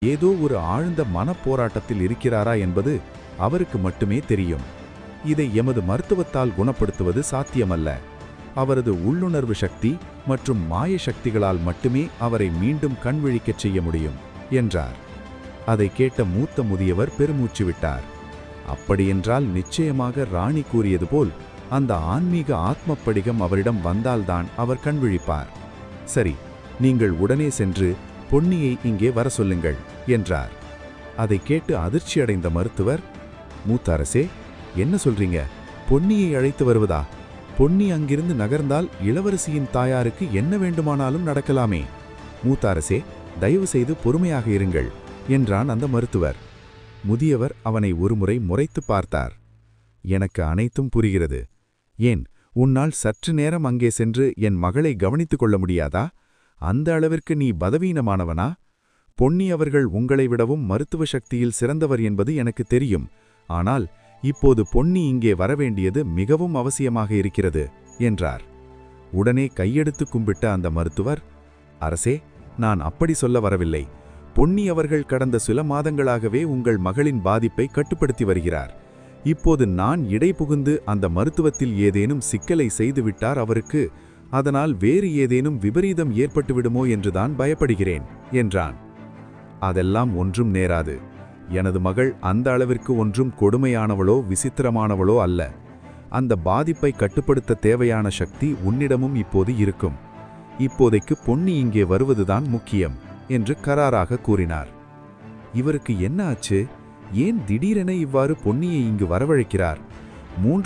ஏதோ ஒரு ஆழ்ந்த மனப்போராட்டத்தில் இருக்கிறாரா என்பது அவருக்கு மட்டுமே தெரியும். இதை எமது மருத்துவத்தால் குணப்படுத்துவது சாத்தியமல்ல. அவரது உள்ளுணர்வு சக்தி மற்றும் மாய சக்திகளால் மட்டுமே அவரை மீண்டும் கண்விழிக்கச் செய்ய முடியும் என்றார். அதை கேட்ட மூத்த முதியவர் பெருமூச்சு விட்டார். அப்படியென்றால் நிச்சயமாக ராணி கூறியது போல் அந்த ஆன்மீக ஆத்மப்படிகம் அவரிடம் வந்தால்தான் அவர் கண்விழிப்பார். சரி, நீங்கள் உடனே சென்று பொன்னியை இங்கே வர சொல்லுங்கள் என்றார். அதை கேட்டு அதிர்ச்சியடைந்த மருத்துவர், மூத்த அரசே, என்ன சொல்றீங்க? பொன்னியை அழைத்து வருவதா? பொன்னி அங்கிருந்து நகர்ந்தால் இளவரசியின் தாயாருக்கு என்ன வேண்டுமானாலும் நடக்கலாமே. மூத்த அரசே, தயவு செய்து பொறுமையாக இருங்கள் என்றான் அந்த மருத்துவர். முதியவர் அவனை ஒருமுறை முறைத்து பார்த்தார். எனக்கு அனைத்தும் புரிகிறது. ஏன், உன்னால் சற்று நேரம் அங்கே சென்று என் மகளை கவனித்துக் கொள்ள முடியாதா? அந்த அளவிற்கு நீ பதவீனமானவனா? பொன்னி அவர்கள் உங்களை விடவும் மருத்துவ சக்தியில் சிறந்தவர் என்பது எனக்கு தெரியும். ஆனால் இப்போது பொன்னி இங்கே வரவேண்டியது மிகவும் அவசியமாக இருக்கிறது என்றார். உடனே கையெடுத்து கும்பிட்ட அந்த மருத்துவர், அரசே, நான் அப்படி சொல்ல வரவில்லை. பொன்னி அவர்கள் கடந்த சில மாதங்களாகவே உங்கள் மகளின் பாதிப்பை கட்டுப்படுத்தி வருகிறார். இப்போது நான் இடைபுகுந்து அந்த மருத்துவத்தில் ஏதேனும் சிக்கலை செய்துவிட்டார் அவருக்கு, அதனால் வேறு ஏதேனும் விபரீதம் ஏற்பட்டுவிடுமோ என்றுதான் பயப்படுகிறேன் என்றான். அதெல்லாம் ஒன்றும் நேராது. எனது மகள் அந்த அளவிற்கு ஒன்றும் கொடுமையானவளோ விசித்திரமானவளோ அல்ல. அந்த பாதிப்பை கட்டுப்படுத்த தேவையான சக்தி உன்னிடமும் இப்போது இருக்கும். இப்போதைக்கு பொன்னி இங்கே வருவதுதான் முக்கியம் என்று கராராக கூறினார். இவருக்கு என்ன ஆச்சு? ஏன் திடீரென இவ்வாறு பொன்னியை இங்கு வரவழைக்கிறார்? 3